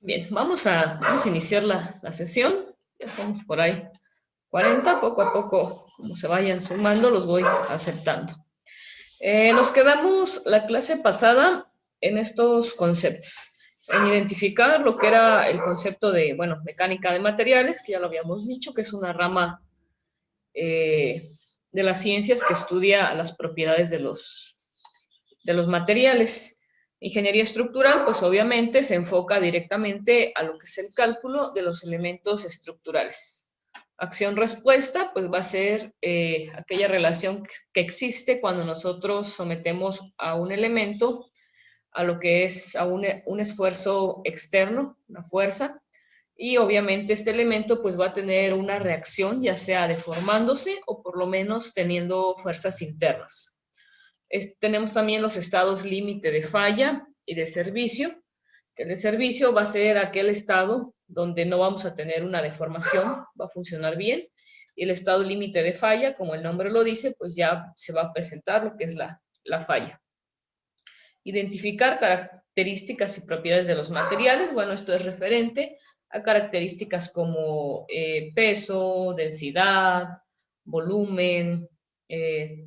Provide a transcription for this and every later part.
Bien, vamos a iniciar la sesión. Ya somos por ahí 40, poco a poco, como se vayan sumando, los voy aceptando. Nos quedamos la clase pasada en estos conceptos, en identificar lo que era el concepto de, bueno, mecánica de materiales, que ya lo habíamos dicho, que es una rama de las ciencias que estudia las propiedades de los materiales. Ingeniería estructural, pues obviamente se enfoca directamente a lo que es el cálculo de los elementos estructurales. Acción-respuesta, pues va a ser aquella relación que existe cuando nosotros sometemos a un elemento a lo que es a un esfuerzo externo, una fuerza, y obviamente este elemento pues va a tener una reacción, ya sea deformándose o por lo menos teniendo fuerzas internas. Tenemos también los estados límite de falla y de servicio, que el de servicio va a ser aquel estado donde no vamos a tener una deformación, va a funcionar bien, y el estado límite de falla, como el nombre lo dice, pues ya se va a presentar lo que es la falla. Identificar características y propiedades de los materiales, bueno, esto es referente a características como peso, densidad, volumen,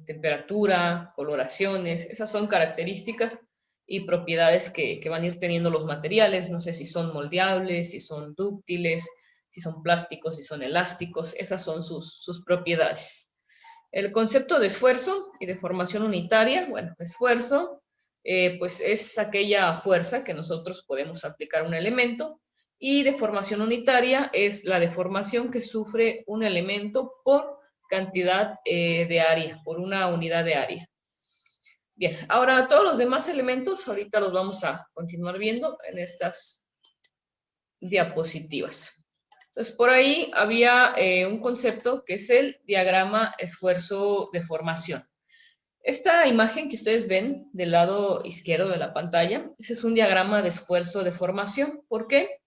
temperatura, coloraciones. Esas son características y propiedades que van a ir teniendo los materiales. No sé si son moldeables, si son dúctiles, si son plásticos, si son elásticos. Esas son sus propiedades. El concepto de esfuerzo y de formación unitaria, bueno, esfuerzo, pues es aquella fuerza que nosotros podemos aplicar a un elemento, y deformación unitaria es la deformación que sufre un elemento por cantidad de área, por una unidad de área. Bien, ahora todos los demás elementos ahorita los vamos a continuar viendo en estas diapositivas. Entonces, por ahí había un concepto que es el diagrama esfuerzo-deformación. Esta imagen que ustedes ven del lado izquierdo de la pantalla, ese es un diagrama de esfuerzo-deformación. ¿Por qué?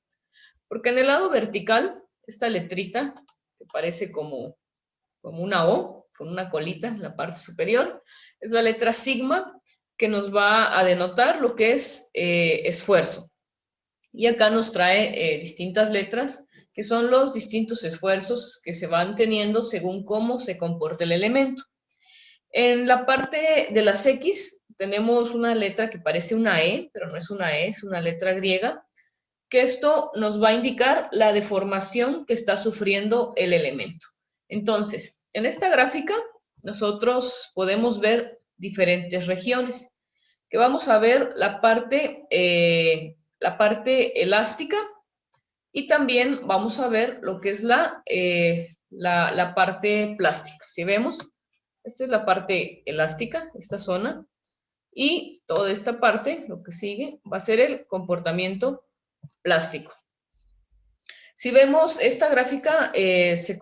Porque en el lado vertical, esta letrita, que parece como una O, con una colita en la parte superior, es la letra sigma, que nos va a denotar lo que es esfuerzo. Y acá nos trae distintas letras, que son los distintos esfuerzos que se van teniendo según cómo se comporta el elemento. En la parte de las X tenemos una letra que parece una E, pero no es una E, es una letra griega, que esto nos va a indicar la deformación que está sufriendo el elemento. Entonces, en esta gráfica nosotros podemos ver diferentes regiones, que vamos a ver la parte elástica, y también vamos a ver lo que es la parte plástica. Si vemos, esta es la parte elástica, esta zona, y toda esta parte, lo que sigue, va a ser el comportamiento plástico. Si vemos esta gráfica, se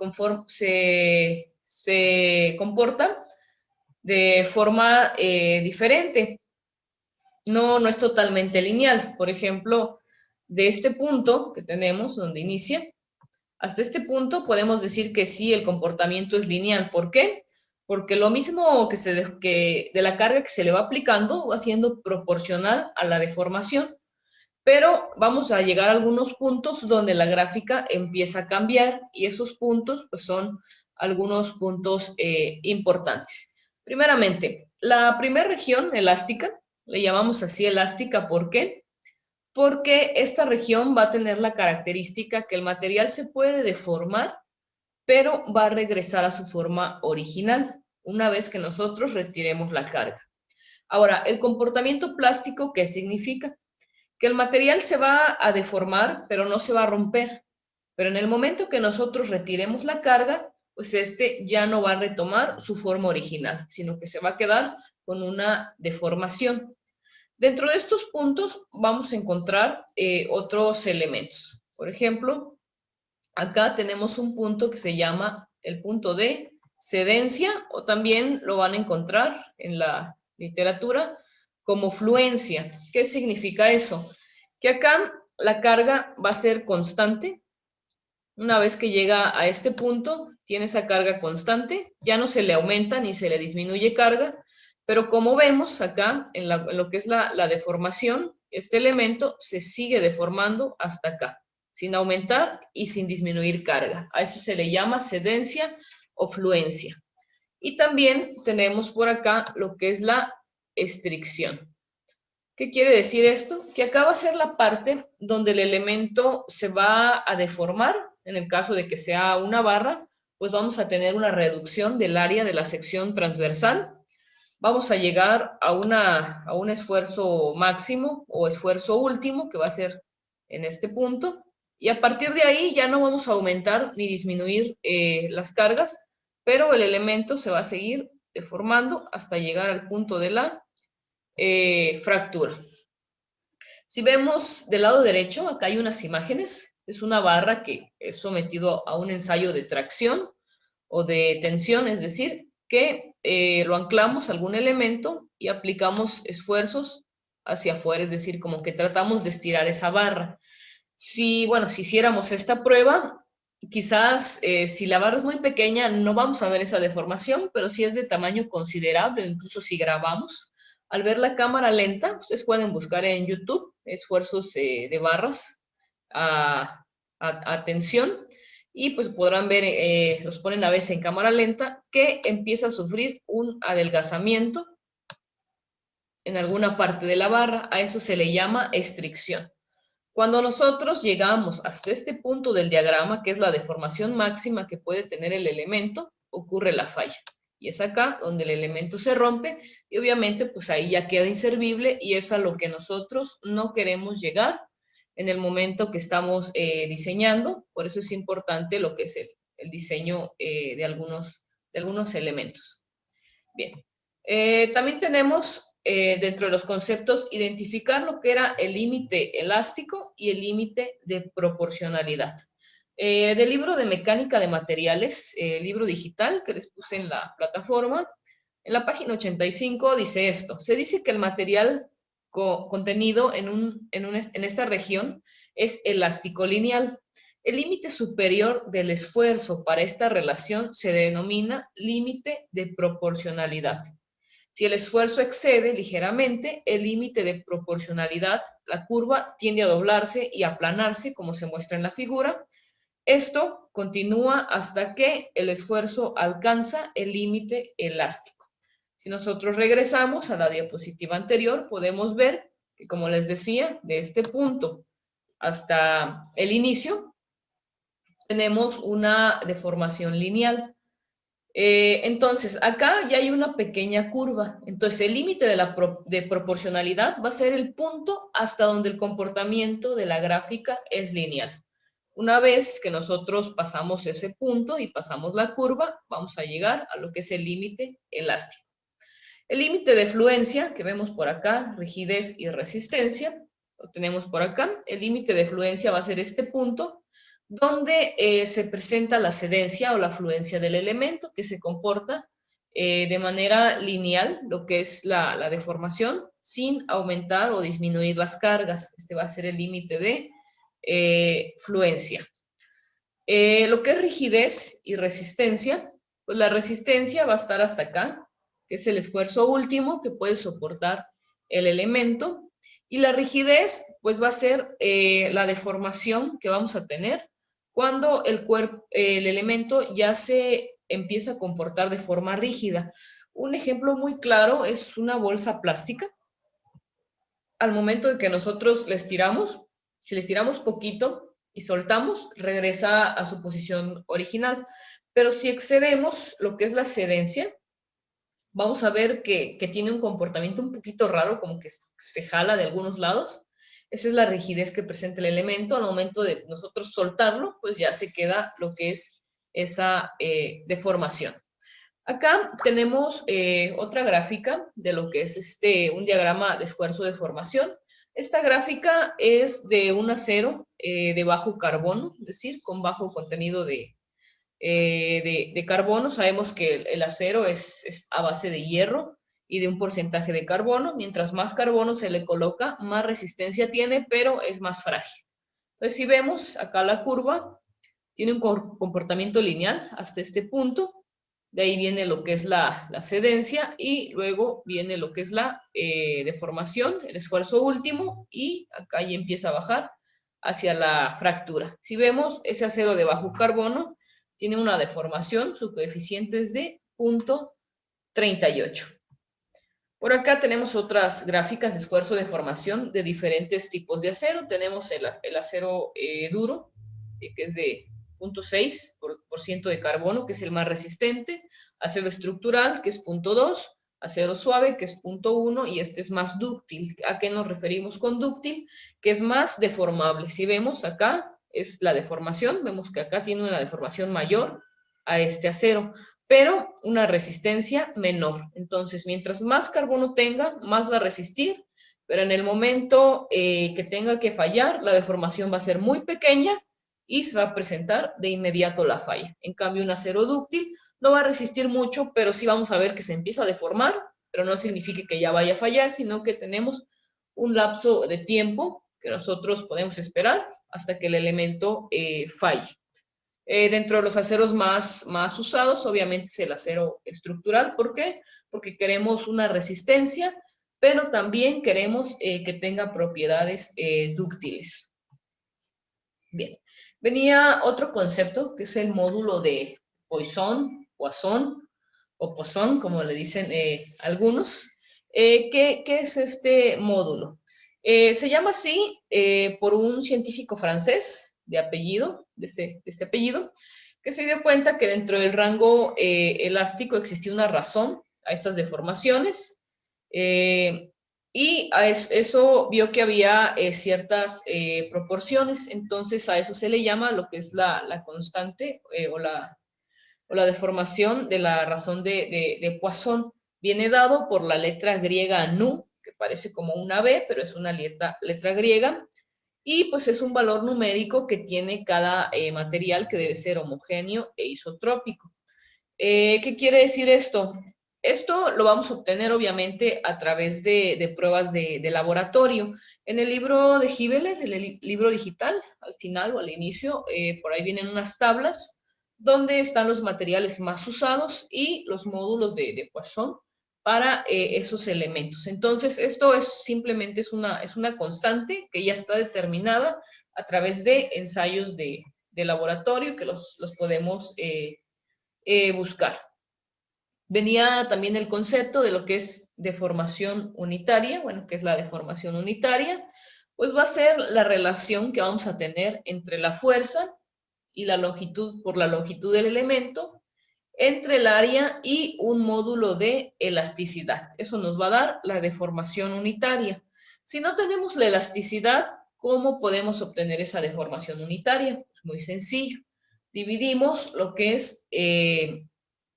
comporta de forma diferente. No es totalmente lineal. Por ejemplo, de este punto que tenemos, donde inicia, hasta este punto podemos decir que sí, el comportamiento es lineal. ¿Por qué? Porque lo mismo que de la carga que se le va aplicando va siendo proporcional a la deformación, pero vamos a llegar a algunos puntos donde la gráfica empieza a cambiar, y esos puntos pues son algunos puntos importantes. Primeramente, la primera región elástica, le llamamos así elástica, ¿por qué? Porque esta región va a tener la característica que el material se puede deformar, pero va a regresar a su forma original una vez que nosotros retiremos la carga. Ahora, el comportamiento plástico, ¿qué significa? Que el material se va a deformar, pero no se va a romper. Pero en el momento que nosotros retiremos la carga, pues este ya no va a retomar su forma original, sino que se va a quedar con una deformación. Dentro de estos puntos vamos a encontrar otros elementos. Por ejemplo, acá tenemos un punto que se llama el punto de cedencia, o también lo van a encontrar en la literatura como fluencia. ¿Qué significa eso? Que acá la carga va a ser constante. Una vez que llega a este punto, tiene esa carga constante, ya no se le aumenta ni se le disminuye carga, pero como vemos acá en lo que es la deformación, este elemento se sigue deformando hasta acá, sin aumentar y sin disminuir carga. A eso se le llama cedencia o fluencia. Y también tenemos por acá lo que es la estricción. ¿Qué quiere decir esto? Que acá va a ser la parte donde el elemento se va a deformar. En el caso de que sea una barra, pues vamos a tener una reducción del área de la sección transversal. Vamos a llegar a un esfuerzo máximo o esfuerzo último, que va a ser en este punto. Y a partir de ahí ya no vamos a aumentar ni disminuir las cargas, pero el elemento se va a seguir deformando hasta llegar al punto de la fractura. Si vemos del lado derecho, acá hay unas imágenes. Es una barra que es sometido a un ensayo de tracción o de tensión, es decir, que lo anclamos a algún elemento y aplicamos esfuerzos hacia afuera, es decir, como que tratamos de estirar esa barra. Si hiciéramos esta prueba, quizás si la barra es muy pequeña no vamos a ver esa deformación, pero si es de tamaño considerable, incluso si grabamos, al ver la cámara lenta, ustedes pueden buscar en YouTube esfuerzos de barras a tensión y pues podrán ver, los ponen a veces en cámara lenta, que empieza a sufrir un adelgazamiento en alguna parte de la barra. A eso se le llama estricción. Cuando nosotros llegamos hasta este punto del diagrama, que es la deformación máxima que puede tener el elemento, ocurre la falla. Y es acá donde el elemento se rompe y obviamente pues ahí ya queda inservible y es a lo que nosotros no queremos llegar en el momento que estamos diseñando. Por eso es importante lo que es el diseño de algunos elementos. Bien, también tenemos dentro de los conceptos identificar lo que era el límite elástico y el límite de proporcionalidad. Del libro de mecánica de materiales, libro digital que les puse en la plataforma, en la página 85 dice esto: se dice que el material contenido en esta región es elástico lineal. El límite superior del esfuerzo para esta relación se denomina límite de proporcionalidad. Si el esfuerzo excede ligeramente el límite de proporcionalidad, la curva tiende a doblarse y aplanarse, como se muestra en la figura. Esto continúa hasta que el esfuerzo alcanza el límite elástico. Si nosotros regresamos a la diapositiva anterior, podemos ver que, como les decía, de este punto hasta el inicio, tenemos una deformación lineal. Entonces, acá ya hay una pequeña curva. Entonces, el límite de proporcionalidad va a ser el punto hasta donde el comportamiento de la gráfica es lineal. Una vez que nosotros pasamos ese punto y pasamos la curva, vamos a llegar a lo que es el límite elástico. El límite de fluencia, que vemos por acá, rigidez y resistencia, lo tenemos por acá. El límite de fluencia va a ser este punto, donde se presenta la cedencia o la fluencia del elemento, que se comporta de manera lineal, lo que es la deformación, sin aumentar o disminuir las cargas. Este va a ser el límite de fluencia. Lo que es rigidez y resistencia, pues la resistencia va a estar hasta acá, que es el esfuerzo último que puede soportar el elemento, y la rigidez pues va a ser la deformación que vamos a tener cuando el elemento ya se empieza a comportar de forma rígida. Un ejemplo muy claro es una bolsa plástica. Al momento de que nosotros la estiramos, si le estiramos poquito y soltamos, regresa a su posición original. Pero si excedemos lo que es la cedencia, vamos a ver que tiene un comportamiento un poquito raro, como que se jala de algunos lados. Esa es la rigidez que presenta el elemento. Al momento de nosotros soltarlo, pues ya se queda lo que es esa deformación. Acá tenemos otra gráfica de lo que es un diagrama de esfuerzo-deformación. Esta gráfica es de un acero de bajo carbono, es decir, con bajo contenido de carbono. Sabemos que el acero es a base de hierro y de un porcentaje de carbono. Mientras más carbono se le coloca, más resistencia tiene, pero es más frágil. Entonces, si vemos acá la curva, tiene un comportamiento lineal hasta este punto. de ahí viene lo que es la cedencia y luego viene lo que es la deformación, el esfuerzo último, y acá ya empieza a bajar hacia la fractura. Si vemos, ese acero de bajo carbono tiene una deformación, su coeficiente es de 0.38. Por acá tenemos otras gráficas de esfuerzo de deformación de diferentes tipos de acero. Tenemos el acero duro, que es de 0.6% de carbono, que es el más resistente. Acero estructural, que es 0.2. Acero suave, que es 0.1. Y este es más dúctil. ¿A qué nos referimos con dúctil? Que es más deformable. Si vemos acá, es la deformación. Vemos que acá tiene una deformación mayor a este acero, pero una resistencia menor. Entonces, mientras más carbono tenga, más va a resistir, pero en el momento que tenga que fallar, la deformación va a ser muy pequeña y se va a presentar de inmediato la falla. En cambio, un acero dúctil no va a resistir mucho, pero sí vamos a ver que se empieza a deformar, pero no significa que ya vaya a fallar, sino que tenemos un lapso de tiempo que nosotros podemos esperar hasta que el elemento falle. Dentro de los aceros más usados, obviamente, es el acero estructural. ¿Por qué? Porque queremos una resistencia, pero también queremos que tenga propiedades dúctiles. Bien, venía otro concepto, que es el módulo de Poisson, Poisson, o Poisson, como le dicen algunos. ¿Qué es este módulo? Se llama así por un científico francés de apellido, de este apellido, que se dio cuenta que dentro del rango elástico existía una razón a estas deformaciones, y a eso vio que había ciertas proporciones. Entonces a eso se le llama lo que es la constante o la deformación de la razón de Poisson. Viene dado por la letra griega nu, que parece como una B, pero es una letra griega, y pues es un valor numérico que tiene cada material, que debe ser homogéneo e isotrópico. ¿Qué quiere decir esto? Esto lo vamos a obtener obviamente a través de pruebas de laboratorio. En el libro de Hibeler, el libro digital, al final o al inicio, por ahí vienen unas tablas donde están los materiales más usados y los módulos de Poisson para esos elementos. Entonces, esto es simplemente es una constante que ya está determinada a través de ensayos de laboratorio, que los podemos buscar. Venía también el concepto de lo que es deformación unitaria, bueno, que es la deformación unitaria, pues va a ser la relación que vamos a tener entre la fuerza y la longitud, por la longitud del elemento, entre el área y un módulo de elasticidad. Eso nos va a dar la deformación unitaria. Si no tenemos la elasticidad, ¿cómo podemos obtener esa deformación unitaria? Pues muy sencillo. Dividimos lo que es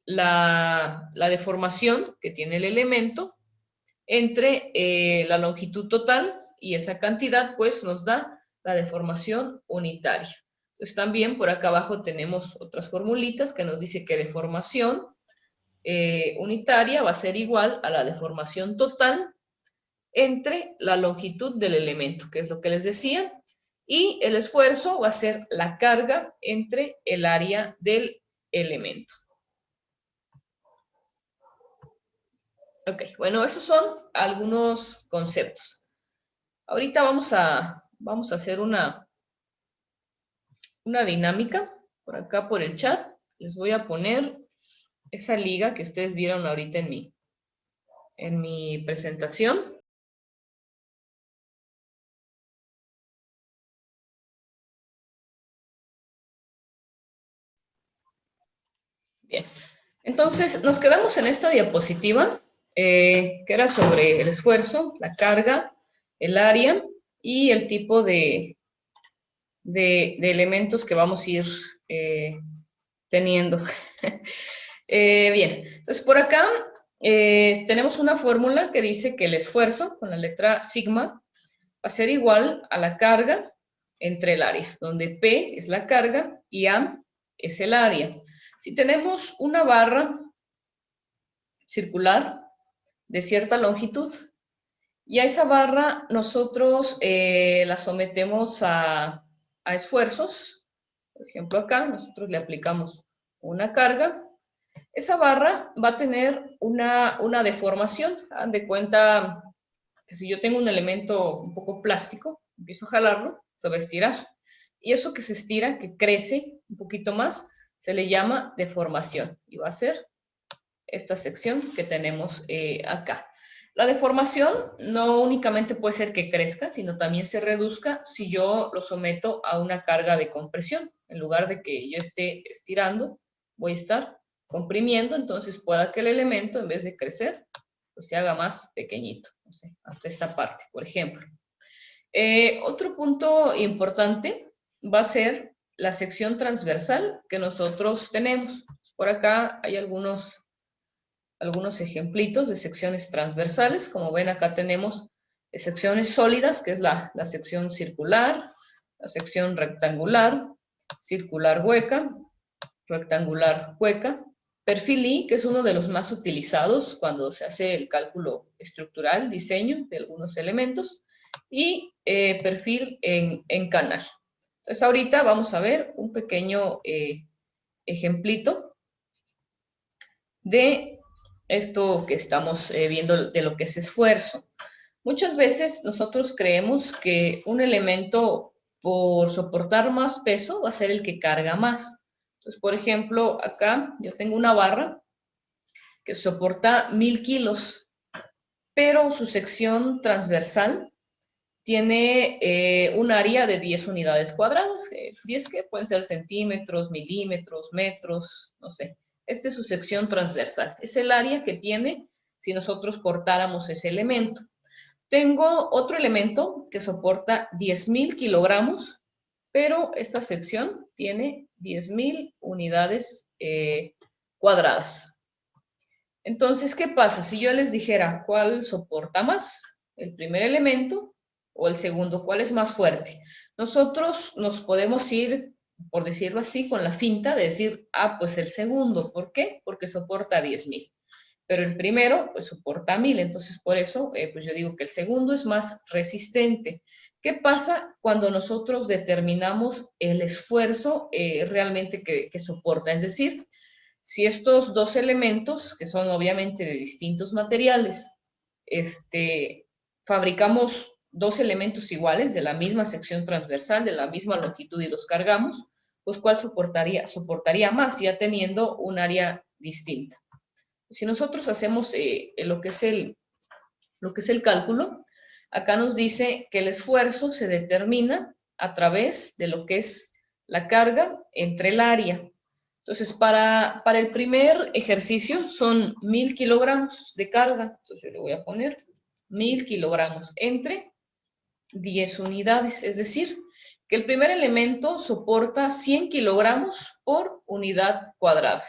la deformación que tiene el elemento entre la longitud total, y esa cantidad pues nos da la deformación unitaria. Entonces también por acá abajo tenemos otras formulitas que nos dice que deformación unitaria va a ser igual a la deformación total entre la longitud del elemento, que es lo que les decía, y el esfuerzo va a ser la carga entre el área del elemento. Ok, bueno, estos son algunos conceptos. Ahorita vamos a hacer una dinámica por acá por el chat. Les voy a poner esa liga que ustedes vieron ahorita en mi presentación. Bien, entonces nos quedamos en esta diapositiva que era sobre el esfuerzo, la carga, el área y el tipo de elementos que vamos a ir teniendo. Bien, entonces por acá tenemos una fórmula que dice que el esfuerzo con la letra sigma va a ser igual a la carga entre el área, donde P es la carga y A es el área. Si tenemos una barra circular de cierta longitud y a esa barra nosotros la sometemos a esfuerzos, por ejemplo acá nosotros le aplicamos una carga, esa barra va a tener una deformación. Haz de cuenta que si yo tengo un elemento un poco plástico, empiezo a jalarlo, se va a estirar. Y eso que se estira, que crece un poquito más, se le llama deformación. Y va a ser esta sección que tenemos acá. La deformación no únicamente puede ser que crezca, sino también se reduzca si yo lo someto a una carga de compresión. En lugar de que yo esté estirando, voy a estar comprimiendo, entonces pueda que el elemento, en vez de crecer, pues se haga más pequeñito, no sé, hasta esta parte, por ejemplo. Otro punto importante va a ser la sección transversal que nosotros tenemos. Por acá hay algunos ejemplitos de secciones transversales. Como ven, acá tenemos secciones sólidas, que es la sección circular, la sección rectangular, circular hueca, rectangular hueca, perfil I, que es uno de los más utilizados cuando se hace el cálculo estructural, diseño de algunos elementos, y perfil en canal. Entonces ahorita vamos a ver un pequeño ejemplito de esto que estamos viendo de lo que es esfuerzo. Muchas veces nosotros creemos que un elemento, por soportar más peso, va a ser el que carga más. Entonces, por ejemplo, acá yo tengo una barra que soporta 1000 kilos, pero su sección transversal tiene un área de 10 unidades cuadradas. 10 que pueden ser centímetros, milímetros, metros, no sé. Esta es su sección transversal. Es el área que tiene si nosotros cortáramos ese elemento. Tengo otro elemento que soporta 10.000 kilogramos, pero esta sección tiene 10.000 unidades cuadradas. Entonces, ¿qué pasa? Si yo les dijera cuál soporta más, el primer elemento o el segundo, ¿cuál es más fuerte? Nosotros nos podemos ir, por decirlo así, con la finta de decir, pues el segundo. ¿Por qué? Porque soporta 10.000. Pero el primero, pues soporta 1000. Entonces, por eso, pues yo digo que el segundo es más resistente. ¿Qué pasa cuando nosotros determinamos el esfuerzo realmente que soporta? Es decir, si estos dos elementos, que son obviamente de distintos materiales, fabricamos dos elementos iguales de la misma sección transversal, de la misma longitud y los cargamos, pues ¿cuál soportaría más ya teniendo un área distinta? Si nosotros hacemos lo que es el cálculo, acá nos dice que el esfuerzo se determina a través de lo que es la carga entre el área. Entonces, para el primer ejercicio son 1000 kilogramos de carga. Entonces, yo le voy a poner 1000 kilogramos entre 10 unidades. Es decir, que el primer elemento soporta 100 kilogramos por unidad cuadrada.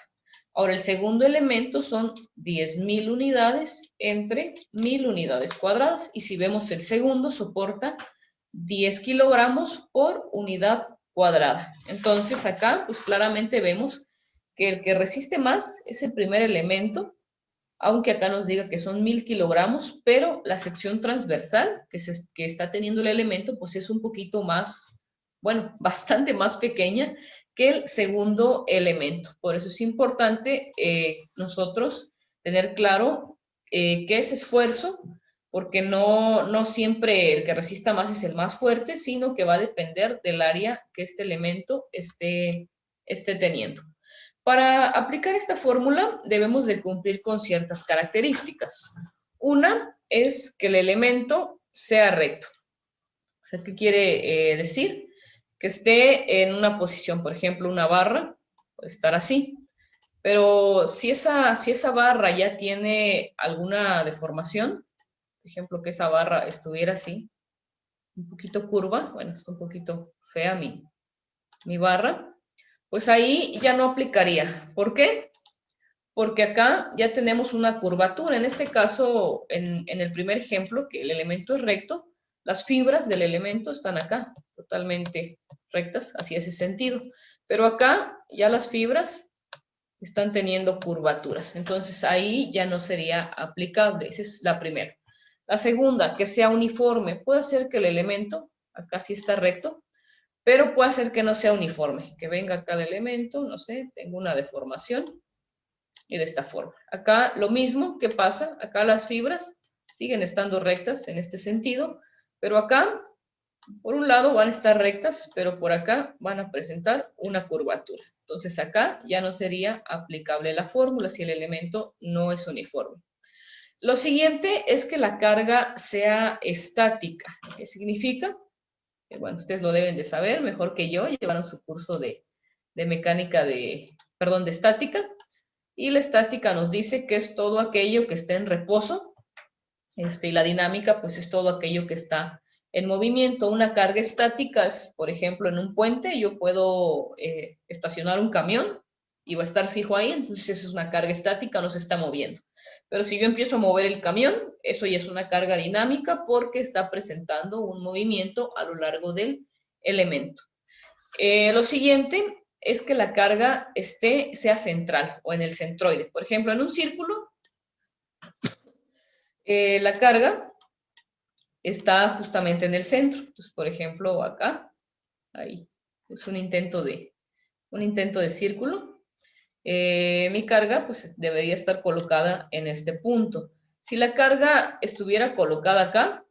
Ahora, el segundo elemento son 10.000 unidades entre 1000 unidades cuadradas. Y si vemos el segundo, soporta 10 kilogramos por unidad cuadrada. Entonces, acá, pues claramente vemos que el que resiste más es el primer elemento, aunque acá nos diga que son 1000 kilogramos, pero la sección transversal que está teniendo el elemento, pues es un poquito más, bueno, bastante más pequeña que el segundo elemento. Por eso es importante nosotros tener claro qué es esfuerzo, porque no siempre el que resista más es el más fuerte, sino que va a depender del área que este elemento esté teniendo. Para aplicar esta fórmula debemos de cumplir con ciertas características. Una es que el elemento sea recto. O sea, ¿qué quiere decir? Que esté en una posición, por ejemplo, una barra puede estar así. Pero si esa barra ya tiene alguna deformación, por ejemplo, que esa barra estuviera así, un poquito curva, bueno, está un poquito fea mi barra, pues ahí ya no aplicaría. ¿Por qué? Porque acá ya tenemos una curvatura. En este caso, en el primer ejemplo, que el elemento es recto, las fibras del elemento están acá, totalmente rectas, hacia ese sentido. Pero acá ya las fibras están teniendo curvaturas. Entonces ahí ya no sería aplicable. Esa es la primera. La segunda, que sea uniforme. Puede ser que el elemento, acá sí está recto, pero puede ser que no sea uniforme, que venga cada elemento, no sé, tengo una deformación y de esta forma. Acá lo mismo que pasa, acá las fibras siguen estando rectas en este sentido, pero acá, por un lado van a estar rectas, pero por acá van a presentar una curvatura. Entonces acá ya no sería aplicable la fórmula si el elemento no es uniforme. Lo siguiente es que la carga sea estática. ¿Qué significa? Bueno, ustedes lo deben de saber mejor que yo, llevaron su curso de mecánica de estática. Y la estática nos dice que es todo aquello que está en reposo, y la dinámica pues es todo aquello que está en movimiento. Una carga estática es, por ejemplo, en un puente yo puedo estacionar un camión y va a estar fijo ahí, entonces eso es una carga estática, no se está moviendo. Pero si yo empiezo a mover el camión, eso ya es una carga dinámica porque está presentando un movimiento a lo largo del elemento. Lo siguiente es que la carga sea central o en el centroide. Por ejemplo, en un círculo, la carga está justamente en el centro. Entonces, por ejemplo, acá, ahí, es un intento de círculo. Mi carga, pues, debería estar colocada en este punto. Si la carga estuviera colocada acá,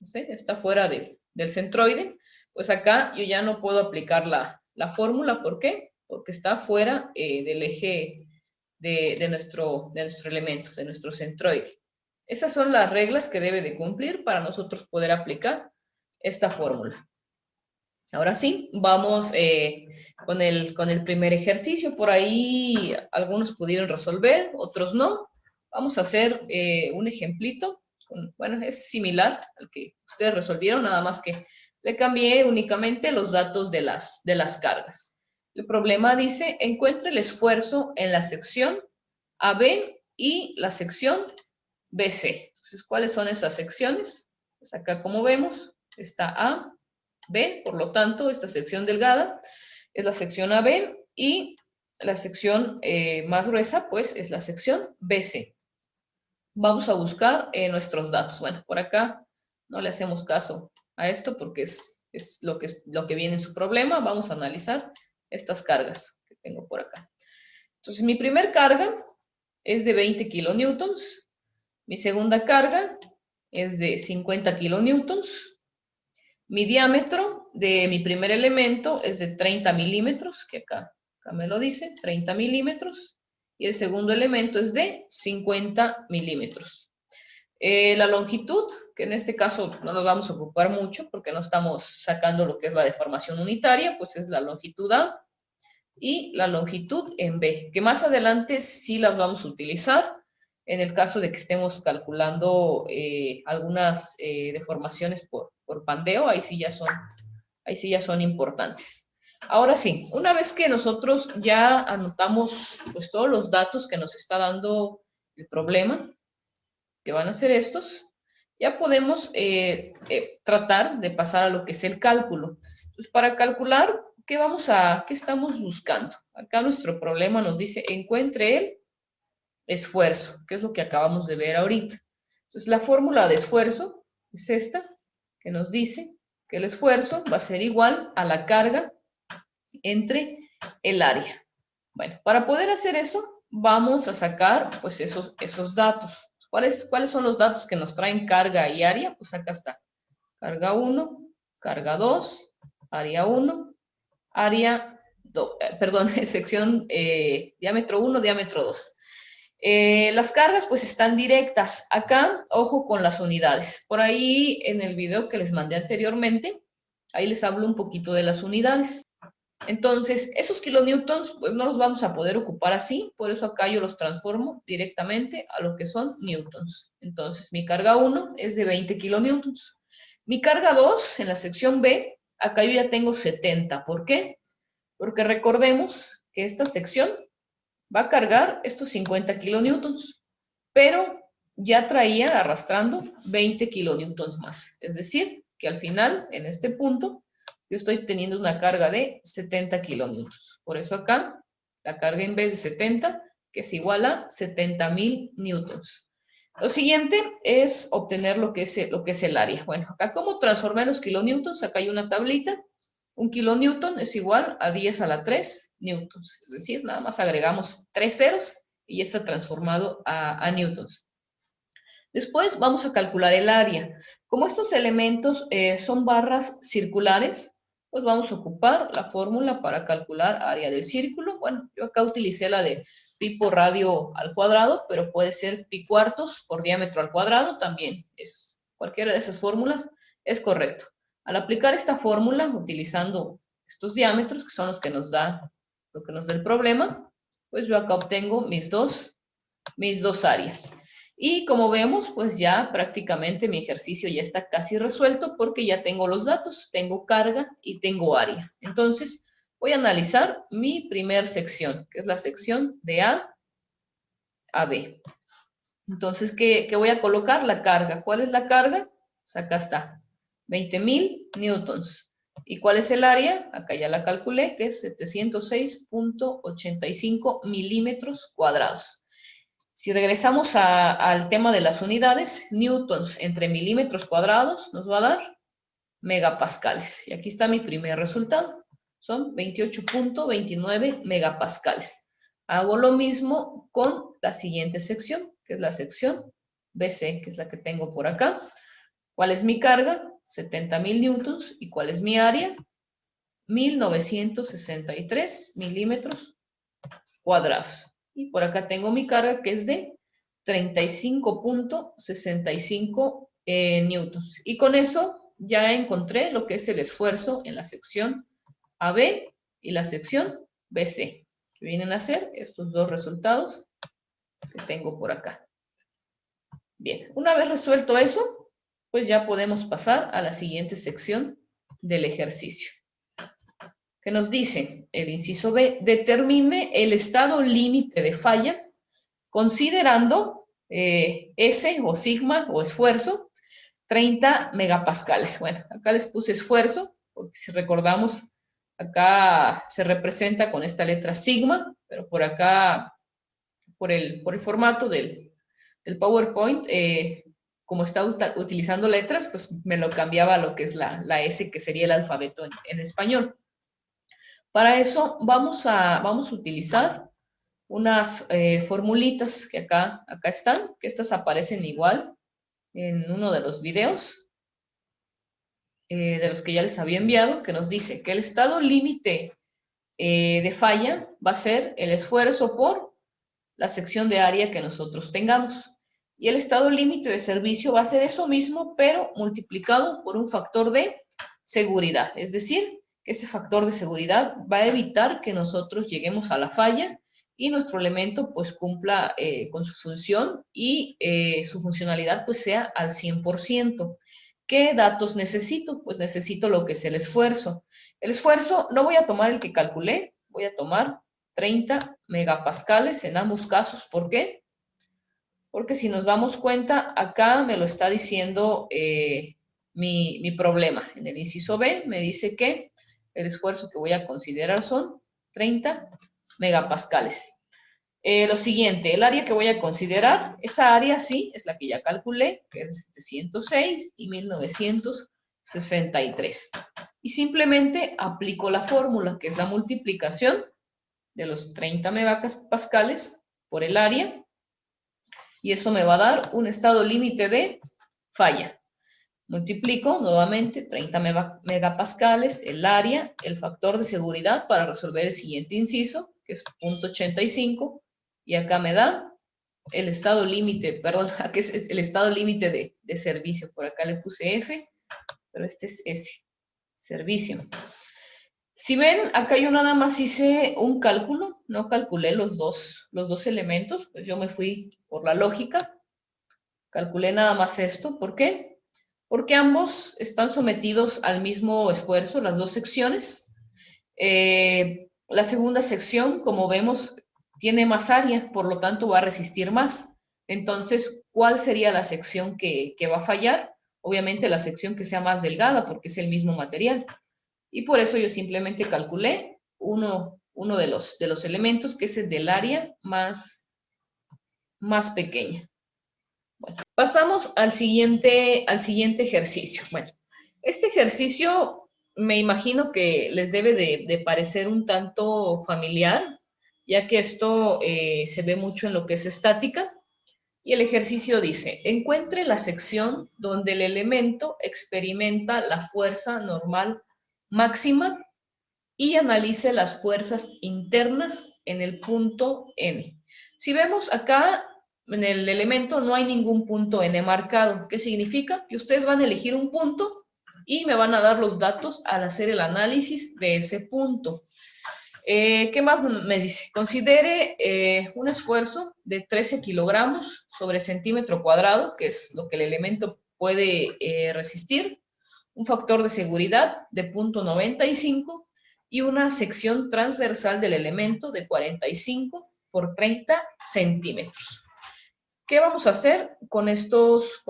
¿sí? Está fuera del centroide, pues acá yo ya no puedo aplicar la fórmula. ¿Por qué? Porque está fuera del eje de nuestro elemento, de nuestro centroide. Esas son las reglas que debe de cumplir para nosotros poder aplicar esta fórmula. Ahora sí, vamos con el primer ejercicio. Por ahí algunos pudieron resolver, otros no. Vamos a hacer un ejemplito. Bueno, es similar al que ustedes resolvieron, nada más que le cambié únicamente los datos de las cargas. El problema dice, encuentre el esfuerzo en la sección AB y la sección BC. Entonces, ¿cuáles son esas secciones? Pues acá, como vemos, está A, B, por lo tanto, esta sección delgada es la sección AB y la sección más gruesa, pues, es la sección BC. Vamos a buscar nuestros datos. Bueno, por acá no le hacemos caso a esto porque es lo que viene en su problema. Vamos a analizar estas cargas que tengo por acá. Entonces, mi primer carga es de 20 kilonewtons. Mi segunda carga es de 50 kilonewtons. Mi diámetro de mi primer elemento es de 30 milímetros, que acá me lo dice, 30 milímetros. Y el segundo elemento es de 50 milímetros. La longitud, que en este caso no nos vamos a ocupar mucho porque no estamos sacando lo que es la deformación unitaria, pues es la longitud A y la longitud en B, que más adelante sí las vamos a utilizar en el caso de que estemos calculando algunas deformaciones por pandeo. Ahí sí ya son importantes. Ahora sí, una vez que nosotros ya anotamos pues todos los datos que nos está dando el problema, que van a ser estos, ya podemos tratar de pasar a lo que es el cálculo. Entonces, para calcular, ¿qué estamos buscando? Acá nuestro problema nos dice, encuentre el esfuerzo, que es lo que acabamos de ver ahorita. Entonces, la fórmula de esfuerzo es esta, que nos dice que el esfuerzo va a ser igual a la carga entre el área. Bueno, para poder hacer eso, vamos a sacar pues esos datos. ¿Cuáles son los datos que nos traen carga y área? Pues acá está. Carga 1, carga 2, área 1, área 2, sección diámetro 1, diámetro 2. Las cargas pues están directas. Acá, ojo con las unidades. Por ahí en el video que les mandé anteriormente, ahí les hablo un poquito de las unidades. Entonces, esos kilonewtons pues no los vamos a poder ocupar así, por eso acá yo los transformo directamente a lo que son newtons. Entonces, mi carga 1 es de 20 kilonewtons. Mi carga 2, en la sección B, acá yo ya tengo 70. ¿Por qué? Porque recordemos que esta sección va a cargar estos 50 kilonewtons, pero ya traía arrastrando 20 kilonewtons más. Es decir, que al final, en este punto, yo estoy teniendo una carga de 70 kilonewtons. Por eso acá, la carga en vez de 70, que es igual a 70.000 newtons. Lo siguiente es obtener lo que es el área. Bueno, acá cómo transformar los kilonewtons, acá hay una tablita. Un kilonewton es igual a 10 a la 3 newtons. Es decir, nada más agregamos 3 ceros y ya está transformado a newtons. Después vamos a calcular el área. Como estos elementos son barras circulares, pues vamos a ocupar la fórmula para calcular área del círculo. Bueno, yo acá utilicé la de pi por radio al cuadrado, pero puede ser pi cuartos por diámetro al cuadrado, también es cualquiera de esas fórmulas es correcto. Al aplicar esta fórmula, utilizando estos diámetros, que son los que nos da, lo que nos da el problema, pues yo acá obtengo mis dos áreas. Y como vemos, pues ya prácticamente mi ejercicio ya está casi resuelto porque ya tengo los datos, tengo carga y tengo área. Entonces, voy a analizar mi primer sección, que es la sección de A a B. Entonces, ¿qué voy a colocar? La carga. ¿Cuál es la carga? Pues acá está, 20.000 newtons. ¿Y cuál es el área? Acá ya la calculé, que es 706.85 milímetros cuadrados. Si regresamos al tema de las unidades, newtons entre milímetros cuadrados nos va a dar megapascales. Y aquí está mi primer resultado. Son 28.29 megapascales. Hago lo mismo con la siguiente sección, que es la sección BC, que es la que tengo por acá. ¿Cuál es mi carga? 70.000 newtons. ¿Y cuál es mi área? 1.963 milímetros cuadrados. Y por acá tengo mi carga que es de 35.65 newtons. Y con eso ya encontré lo que es el esfuerzo en la sección AB y la sección BC, que vienen a ser estos dos resultados que tengo por acá. Bien, una vez resuelto eso, pues ya podemos pasar a la siguiente sección del ejercicio, que nos dice el inciso B: determine el estado límite de falla considerando S o sigma o esfuerzo 30 megapascales. Bueno, acá les puse esfuerzo, porque si recordamos, acá se representa con esta letra sigma, pero por acá, por el formato del PowerPoint, como está utilizando letras, pues me lo cambiaba a lo que es la S, que sería el alfabeto en español. Para eso vamos a utilizar unas formulitas que acá están, que estas aparecen igual en uno de los videos de los que ya les había enviado, que nos dice que el estado límite de falla va a ser el esfuerzo por la sección de área que nosotros tengamos. Y el estado límite de servicio va a ser eso mismo, pero multiplicado por un factor de seguridad. Es decir, que ese factor de seguridad va a evitar que nosotros lleguemos a la falla y nuestro elemento pues cumpla con su función y su funcionalidad pues sea al 100%. ¿Qué datos necesito? Pues necesito lo que es el esfuerzo. El esfuerzo no voy a tomar el que calculé, voy a tomar 30 megapascales en ambos casos. ¿Por qué? Porque si nos damos cuenta, acá me lo está diciendo mi problema. En el inciso B me dice que el esfuerzo que voy a considerar son 30 megapascales. Lo siguiente, el área que voy a considerar, esa área sí, es la que ya calculé, que es 706 y 1963. Y simplemente aplico la fórmula, que es la multiplicación de los 30 megapascales por el área, y eso me va a dar un estado límite de falla. Multiplico nuevamente 30 megapascales, el área, el factor de seguridad para resolver el siguiente inciso, que es 0.85, y acá me da el estado límite, perdón, aquí es el estado límite de servicio. Por acá le puse F, pero este es S, servicio. Si ven, acá yo nada más hice un cálculo, no calculé los dos elementos, pues yo me fui por la lógica, calculé nada más esto. ¿Por qué? Porque ambos están sometidos al mismo esfuerzo, las dos secciones. La segunda sección, como vemos, tiene más área, por lo tanto va a resistir más. Entonces, ¿cuál sería la sección que va a fallar? Obviamente la sección que sea más delgada, porque es el mismo material. Y por eso yo simplemente calculé uno de los elementos, que es el del área más pequeña. Bueno, pasamos al siguiente ejercicio. Bueno, este ejercicio me imagino que les debe de parecer un tanto familiar, ya que esto se ve mucho en lo que es estática. Y el ejercicio dice, encuentre la sección donde el elemento experimenta la fuerza normal máxima y analice las fuerzas internas en el punto N. Si vemos acá en el elemento no hay ningún punto N marcado. ¿Qué significa? Que ustedes van a elegir un punto y me van a dar los datos al hacer el análisis de ese punto. ¿Qué más me dice? Considere un esfuerzo de 13 kilogramos sobre centímetro cuadrado, que es lo que el elemento puede resistir, un factor de seguridad de 0.95 y una sección transversal del elemento de 45 por 30 centímetros. ¿Qué vamos a hacer con estos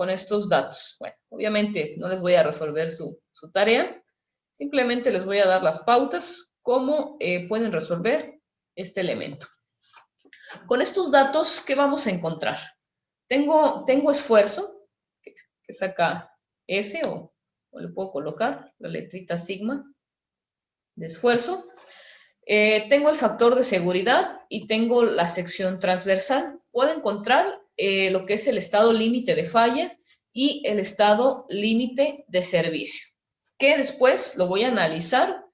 datos? Bueno, obviamente no les voy a resolver su tarea, simplemente les voy a dar las pautas cómo pueden resolver este elemento. Con estos datos, ¿qué vamos a encontrar? Tengo esfuerzo, que es acá S, o le puedo colocar la letrita sigma de esfuerzo. Tengo el factor de seguridad y tengo la sección transversal. Puedo encontrar lo que es el estado límite de falla y el estado límite de servicio, que después lo voy a analizar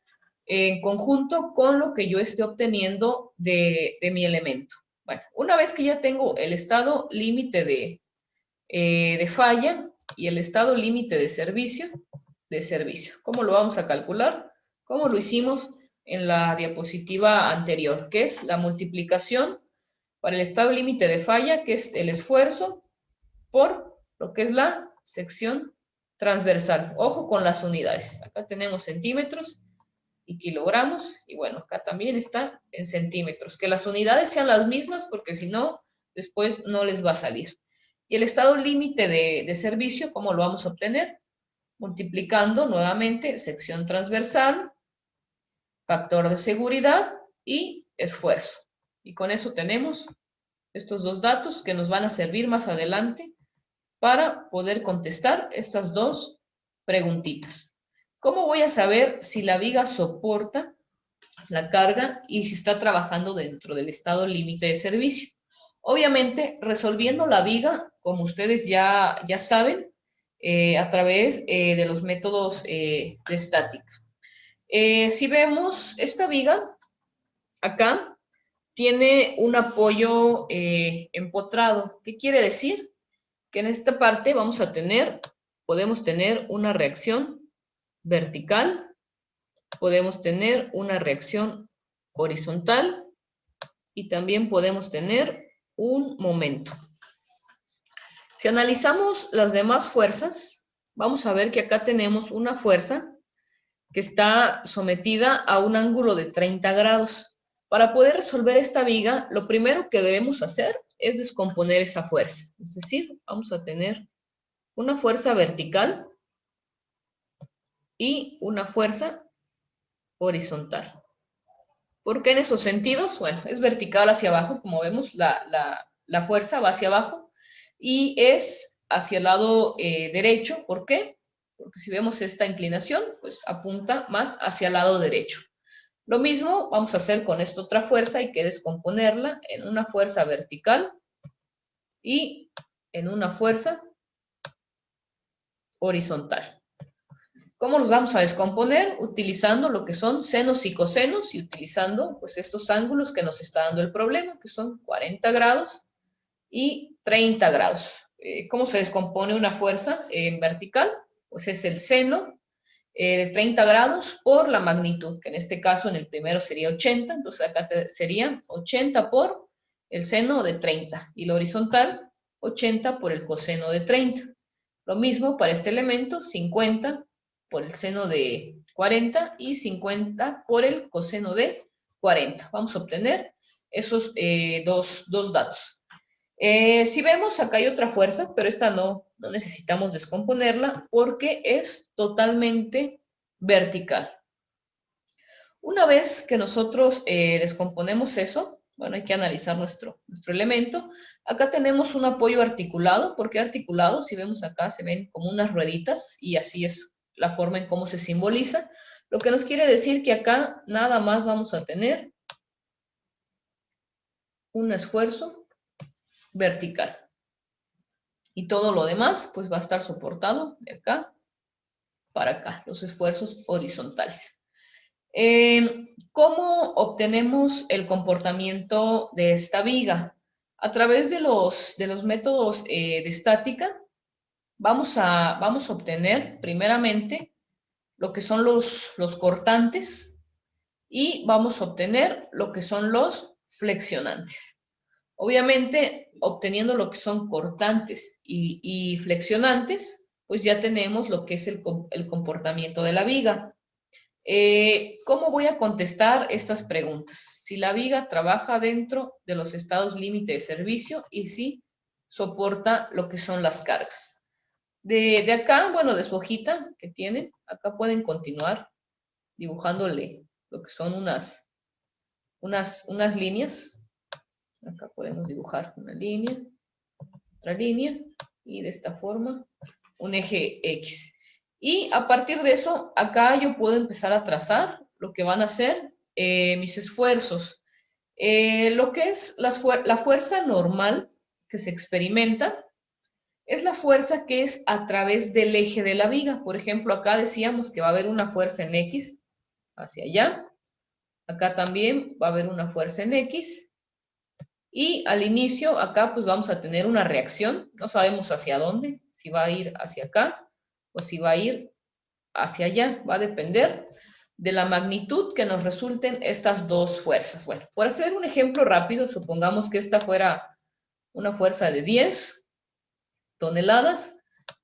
en conjunto con lo que yo esté obteniendo de mi elemento. Bueno, una vez que ya tengo el estado límite de falla y el estado límite de servicio, ¿cómo lo vamos a calcular? Como lo hicimos en la diapositiva anterior, que es la multiplicación para el estado límite de falla, que es el esfuerzo, por lo que es la sección transversal. Ojo con las unidades. Acá tenemos centímetros y kilogramos, y bueno, acá también está en centímetros. Que las unidades sean las mismas, porque si no, después no les va a salir. Y el estado límite de servicio, ¿cómo lo vamos a obtener? Multiplicando nuevamente sección transversal, factor de seguridad y esfuerzo. Y con eso tenemos estos dos datos que nos van a servir más adelante para poder contestar estas dos preguntitas. ¿Cómo voy a saber si la viga soporta la carga y si está trabajando dentro del estado límite de servicio? Obviamente, resolviendo la viga, como ustedes ya saben, a través de los métodos de estática. Si vemos esta viga, acá tiene un apoyo empotrado. ¿Qué quiere decir? Que en esta parte podemos tener una reacción vertical, podemos tener una reacción horizontal y también podemos tener un momento. Si analizamos las demás fuerzas, vamos a ver que acá tenemos una fuerza que está sometida a un ángulo de 30 grados. Para poder resolver esta viga, lo primero que debemos hacer es descomponer esa fuerza. Es decir, vamos a tener una fuerza vertical y una fuerza horizontal. ¿Por qué en esos sentidos? Bueno, es vertical hacia abajo, como vemos, la fuerza va hacia abajo y es hacia el lado derecho. ¿Por qué? Porque si vemos esta inclinación, pues apunta más hacia el lado derecho. Lo mismo vamos a hacer con esta otra fuerza, hay que descomponerla en una fuerza vertical y en una fuerza horizontal. ¿Cómo los vamos a descomponer? Utilizando lo que son senos y cosenos y utilizando pues estos ángulos que nos está dando el problema, que son 40 grados y 30 grados. ¿Cómo se descompone una fuerza en vertical? Pues es el seno de 30 grados por la magnitud, que en este caso en el primero sería 80, entonces acá sería 80 por el seno de 30 y la horizontal 80 por el coseno de 30. Lo mismo para este elemento, 50 por el seno de 40 y 50 por el coseno de 40. Vamos a obtener esos dos datos. Si vemos, acá hay otra fuerza, pero esta no necesitamos descomponerla porque es totalmente vertical. Una vez que nosotros descomponemos eso, bueno, hay que analizar nuestro elemento. Acá tenemos un apoyo articulado. ¿Por qué articulado? Si vemos acá, se ven como unas rueditas y así es la forma en cómo se simboliza. Lo que nos quiere decir que acá nada más vamos a tener un esfuerzo vertical. Y todo lo demás, pues va a estar soportado de acá para acá, los esfuerzos horizontales. ¿Cómo obtenemos el comportamiento de esta viga? A través de los métodos de estática, vamos a obtener primeramente lo que son los cortantes y vamos a obtener lo que son los flexionantes. Obviamente, obteniendo lo que son cortantes y flexionantes, pues ya tenemos lo que es el comportamiento de la viga. ¿Cómo voy a contestar estas preguntas? Si la viga trabaja dentro de los estados límite de servicio y si soporta lo que son las cargas. De acá, bueno, de su hojita que tienen, acá pueden continuar dibujándole lo que son unas líneas. Acá podemos dibujar una línea, otra línea, y de esta forma un eje X. Y a partir de eso, acá yo puedo empezar a trazar lo que van a ser mis esfuerzos. Lo que es la fuerza normal que se experimenta es la fuerza que es a través del eje de la viga. Por ejemplo, acá decíamos que va a haber una fuerza en X hacia allá. Acá también va a haber una fuerza en X. Y al inicio, acá pues vamos a tener una reacción. No sabemos hacia dónde, si va a ir hacia acá o si va a ir hacia allá. Va a depender de la magnitud que nos resulten estas dos fuerzas. Bueno, por hacer un ejemplo rápido, supongamos que esta fuera una fuerza de 10 toneladas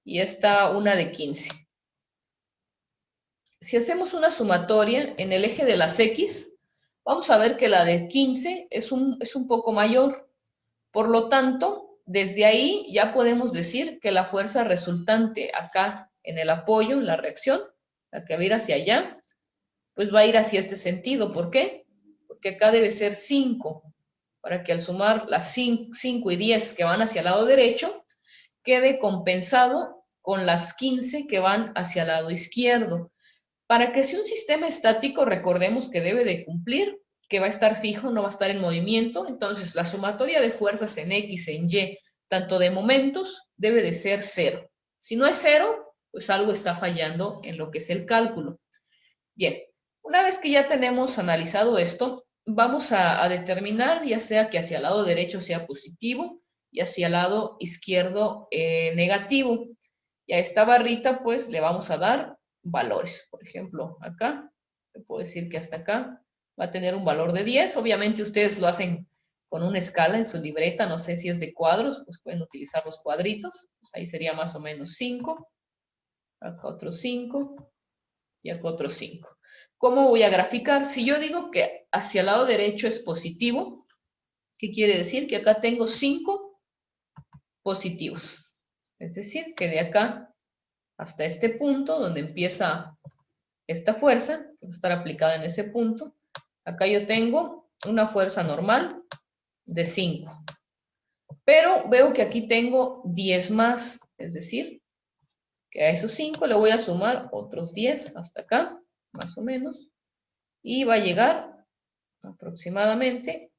y esta una de 15. Si hacemos una sumatoria en el eje de las X, vamos a ver que la de 15 es un poco mayor. Por lo tanto, desde ahí ya podemos decir que la fuerza resultante acá en el apoyo, en la reacción, la que va a ir hacia allá, pues va a ir hacia este sentido. ¿Por qué? Porque acá debe ser 5, para que al sumar las 5 y 10 que van hacia el lado derecho, quede compensado con las 15 que van hacia el lado izquierdo. Para que sea un sistema estático, recordemos que debe de cumplir, que va a estar fijo, no va a estar en movimiento. Entonces, la sumatoria de fuerzas en X, en Y, tanto de momentos, debe de ser 0. Si no es 0, pues algo está fallando en lo que es el cálculo. Bien, una vez que ya tenemos analizado esto, vamos a determinar ya sea que hacia el lado derecho sea positivo y hacia el lado izquierdo negativo. Y a esta barrita pues le vamos a dar valores. Por ejemplo, acá, le puedo decir que hasta acá va a tener un valor de 10. Obviamente ustedes lo hacen con una escala en su libreta, no sé si es de cuadros, pues pueden utilizar los cuadritos. Pues ahí sería más o menos 5, acá otro 5 y acá otro 5. ¿Cómo voy a graficar? Si yo digo que hacia el lado derecho es positivo, ¿qué quiere decir? Que acá tengo 5 positivos. Es decir, que de acá hasta este punto, donde empieza esta fuerza, que va a estar aplicada en ese punto, acá yo tengo una fuerza normal de 5. Pero veo que aquí tengo 10 más, es decir, que a esos 5 le voy a sumar otros 10 hasta acá, más o menos, y va a llegar aproximadamente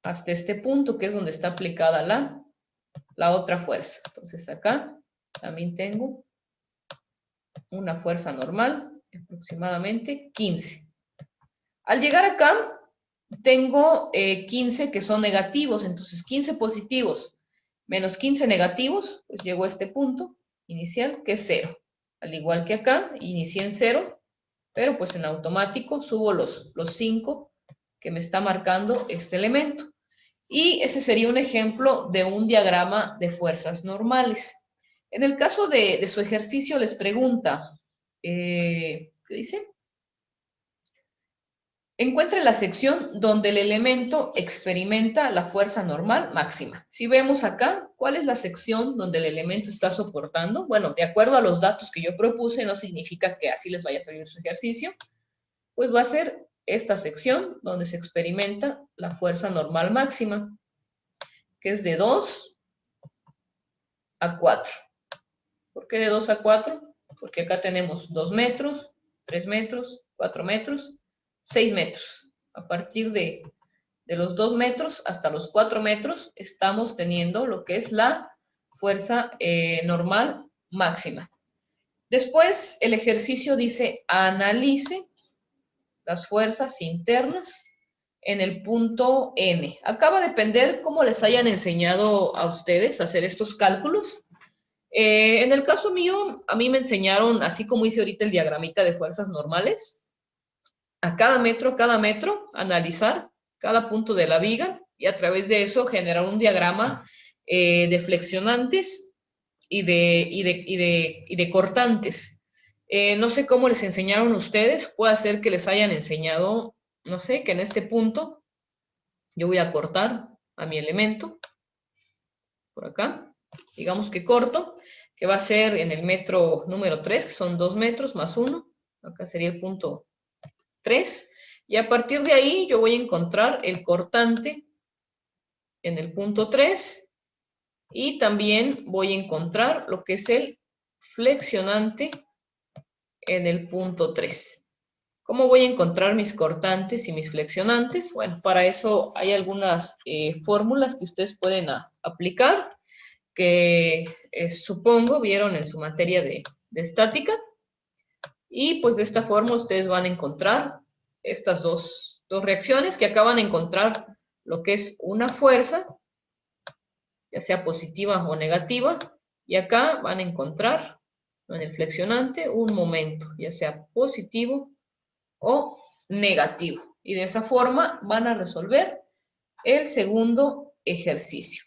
hasta este punto, que es donde está aplicada la otra fuerza. Entonces acá también tengo una fuerza normal, aproximadamente 15. Al llegar acá, tengo 15 que son negativos, entonces 15 positivos menos 15 negativos, pues llego a este punto inicial, que es 0. Al igual que acá, inicié en 0, pero pues en automático subo los 5 que me está marcando este elemento. Y ese sería un ejemplo de un diagrama de fuerzas normales. En el caso de su ejercicio les pregunta, ¿qué dice? Encuentre la sección donde el elemento experimenta la fuerza normal máxima. Si vemos acá, ¿cuál es la sección donde el elemento está soportando? Bueno, de acuerdo a los datos que yo propuse, no significa que así les vaya a salir su ejercicio, pues va a ser esta sección donde se experimenta la fuerza normal máxima, que es de 2 a 4. ¿Por qué de 2 a 4? Porque acá tenemos 2 metros, 3 metros, 4 metros, 6 metros. A partir de de los 2 metros hasta los 4 metros, estamos teniendo lo que es la fuerza normal máxima. Después, el ejercicio dice, analice las fuerzas internas en el punto N. Acá va a depender cómo les hayan enseñado a ustedes a hacer estos cálculos. En el caso mío, a mí me enseñaron, así como hice ahorita el diagramita de fuerzas normales, a cada metro, analizar cada punto de la viga y a través de eso generar un diagrama de flexionantes y de cortantes. No sé cómo les enseñaron ustedes, puede ser que les hayan enseñado, no sé, que en este punto yo voy a cortar a mi elemento, por acá, digamos que corto, que va a ser en el metro número 3, que son 2 metros más 1, acá sería el punto 3, y a partir de ahí yo voy a encontrar el cortante en el punto 3 y también voy a encontrar lo que es el flexionante en el punto 3. ¿Cómo voy a encontrar mis cortantes y mis flexionantes? Bueno, para eso hay algunas fórmulas que ustedes pueden aplicar, que supongo vieron en su materia de estática. Y pues de esta forma ustedes van a encontrar estas dos reacciones que acaban de encontrar lo que es una fuerza, ya sea positiva o negativa, y acá van a encontrar en el flexionante un momento, ya sea positivo o negativo. Y de esa forma van a resolver el segundo ejercicio.